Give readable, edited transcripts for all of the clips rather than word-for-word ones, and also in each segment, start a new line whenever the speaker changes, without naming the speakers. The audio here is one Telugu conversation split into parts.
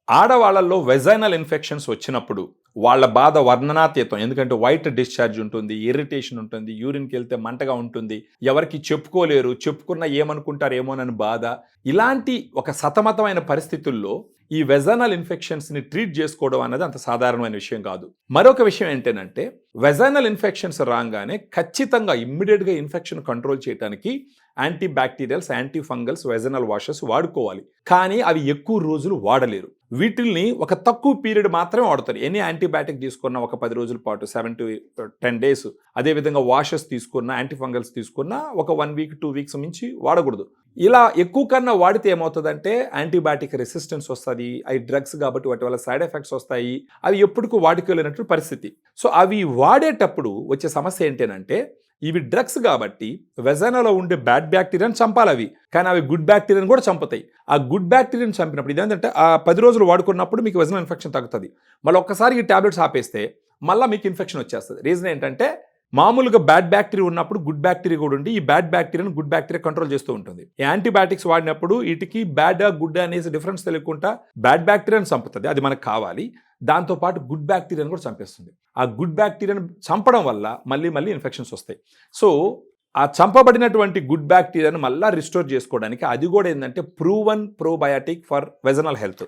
ఆడవాళ్ళల్లో వెజైనల్ ఇన్ఫెక్షన్స్ వచ్చినప్పుడు వాళ్ళ బాధ వర్ణనాతీతం. ఎందుకంటే వైట్ డిశ్చార్జ్ ఉంటుంది, ఇరిటేషన్ ఉంటుంది, యూరిన్కి వెళ్తే మంటగా ఉంటుంది, ఎవరికి చెప్పుకోలేరు, చెప్పుకున్నా ఏమనుకుంటారేమోనని బాధ. ఇలాంటి ఒక సతమతమైన పరిస్థితుల్లో ఈ వెజైనల్ ఇన్ఫెక్షన్స్ని ట్రీట్ చేసుకోవడం అనేది అంత సాధారణమైన విషయం కాదు. మరొక విషయం ఏంటంటే వెజైనల్ ఇన్ఫెక్షన్స్ రాగానే ఖచ్చితంగా ఇమ్మీడియట్గా ఇన్ఫెక్షన్ కంట్రోల్ చేయడానికి anti bacterials, anti fungals, vaginal washes వాడుకోవాలి. కానీ అవి ఎక్కువ రోజులు వాడలేరు. వీటిల్ని ఒక తక్కువ పీరియడ్ మాత్రమే వాడతారు. ఎనీ యాంటీబయాటిక్ తీసుకున్న ఒక 10 రోజుల పాటు, 7 to 10 days. అదేవిధంగా వాషెస్ తీసుకున్న, యాంటీ ఫంగల్స్ తీసుకున్న ఒక 1 week 2 weeks మించి వాడకూడదు. ఇలా ఎక్కువ కన్నా వాడితే ఏమవుతుందంటే యాంటీబయాటిక్ రెసిస్టెన్స్ వస్తుంది. అవి డ్రగ్స్ కాబట్టి వాటి వల్ల సైడ్ ఎఫెక్ట్స్ వస్తాయి. అవి ఎప్పటికూ వాడుకోలేనట్టు పరిస్థితి. సో అవి వాడేటప్పుడు వచ్చే సమస్య ఏంటంటే ఇవి డ్రగ్స్ కాబట్టి వెజైనాలో ఉండే బ్యాడ్ బ్యాక్టీరియాని చంపాలి అవి, కానీ అవి గుడ్ బ్యాక్టీరియాని కూడా చంపుతాయి. ఆ గుడ్ బ్యాక్టీరియాని చంపినప్పుడు ఇదేంటంటే ఆ 10 రోజులు వాడుకున్నప్పుడు మీకు వెజైనల్ ఇన్ఫెక్షన్ తగ్గుతుంది. మళ్ళీ ఒక్కసారి ఈ టాబ్లెట్స్ ఆపేస్తే మళ్ళీ మీకు ఇన్ఫెక్షన్ వచ్చేస్తుంది. రీజన్ ఏంటంటే మామూలుగా బ్యాడ్ బ్యాక్టీరియా ఉన్నప్పుడు గుడ్ బ్యాక్టీరియా కూడా ఉండి ఈ బ్యాడ్ బ్యాక్టీరియాను గుడ్ బ్యాక్టీరియా కంట్రోల్ చేస్తూ ఉంటుంది. యాంటీబయాటిక్స్ వాడినప్పుడు వీటికి బ్యాడ్ గుడ్ అనేసి డిఫరెన్స్ తెలియకుండా బ్యాడ్ బ్యాక్టీరియాని చంపుతుంది, అది మనకు కావాలి. దాంతోపాటు గుడ్ బ్యాక్టీరియాని కూడా చంపేస్తుంది. ఆ గుడ్ బ్యాక్టీరియాని చంపడం వల్ల మళ్ళీ ఇన్ఫెక్షన్స్ వస్తాయి. సో ఆ చంపబడినటువంటి గుడ్ బ్యాక్టీరియాను మళ్ళీ రిస్టోర్ చేసుకోవడానికి అది కూడా ఏంటంటే proven probiotic for vaginal health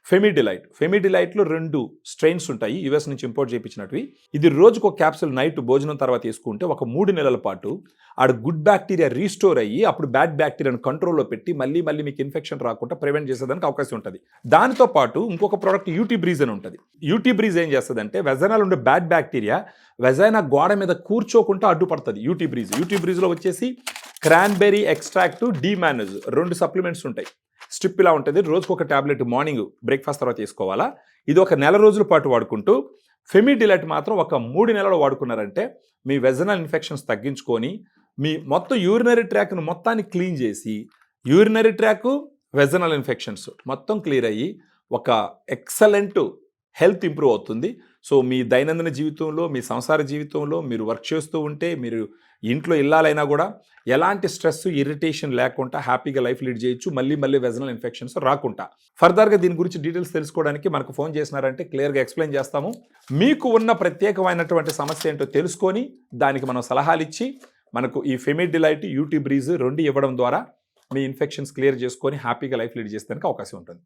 ఫెమిడిలైట్లో 2 స్ట్రెయిన్స్ ఉంటాయి, యుఎస్ నుంచి ఇంపోర్ట్ చేయించినవి. ఇది రోజుకు ఒక క్యాప్సూల్ నైట్ భోజనం తర్వాత తీసుకుంటే ఒక 3 నెలల పాటు ఆడ గుడ్ బ్యాక్టీరియా రీస్టోర్ అయ్యి అప్పుడు బ్యాడ్ బ్యాక్టీరియాను కంట్రోల్లో పెట్టి మళ్ళీ మీకు ఇన్ఫెక్షన్ రాకుండా ప్రివెంట్ చేసేదానికి అవకాశం ఉంటుంది. దానితో పాటు ఇంకొక ప్రోడక్ట్ యూటీ బ్రీజ్ అని ఉంటుంది. యూటీ బ్రీజ్ ఏం చేస్తుందంటే వెజైనాలో ఉండే బ్యాడ్ బ్యాక్టీరియా వెజైనా గోడ మీద కూర్చోకుండా అడ్డుపడుతుంది. యూటీ బ్రీజ్లో వచ్చేసి క్రాన్బెర్రీ ఎక్స్ట్రాక్ట్, డీమానజ్ 2 సప్లిమెంట్స్ ఉంటాయి. స్ట్రిప్ ఇలా ఉంటుంది. రోజుకు ఒక టాబ్లెట్ మార్నింగ్ బ్రేక్ఫాస్ట్ తర్వాత తీసుకోవాలా. ఇది ఒక 1 రోజుల పాటు వాడుకుంటూ ఫెమిడిలైట్ మాత్రం ఒక 3 నెలలు వాడుకున్నారంటే మీ వెజనల్ ఇన్ఫెక్షన్స్ తగ్గించుకొని మీ మొత్తం యూరినరీ ట్రాక్ను మొత్తాన్ని క్లీన్ చేసి యూరినరీ ట్రాక్, వెజనల్ ఇన్ఫెక్షన్స్ మొత్తం క్లియర్ అయ్యి ఒక ఎక్సలెంట్ హెల్త్ ఇంప్రూవ్ అవుతుంది. సో మీ దైనందిన జీవితంలో, మీ సంసార జీవితంలో మీరు వర్క్ చేస్తూ ఉంటే, మీరు ఇంట్లో ఇల్లాలైనా కూడా ఎలాంటి స్ట్రెస్, ఇరిటేషన్ లేకుండా హ్యాపీగా లైఫ్ లీడ్ చేయొచ్చు. మళ్ళీ వెజనల్ ఇన్ఫెక్షన్స్ రాకుండా. ఫర్దర్గా దీని గురించి డీటెయిల్స్ తెలుసుకోవడానికి మనకు ఫోన్ చేసినారంటే క్లియర్గా ఎక్స్ప్లెయిన్ చేస్తాము. మీకు ఉన్న ప్రత్యేకమైనటువంటి సమస్య ఏంటో తెలుసుకొని దానికి మనం సలహాలు ఇచ్చి మనకు ఈ ఫెమిడిలైట్, యూటీ బ్రీజ్ 2 ఇవ్వడం ద్వారా మీ ఇన్ఫెక్షన్స్ క్లియర్ చేసుకొని హ్యాపీగా లైఫ్ లీడ్ చేసేదానికి అవకాశం ఉంటుంది.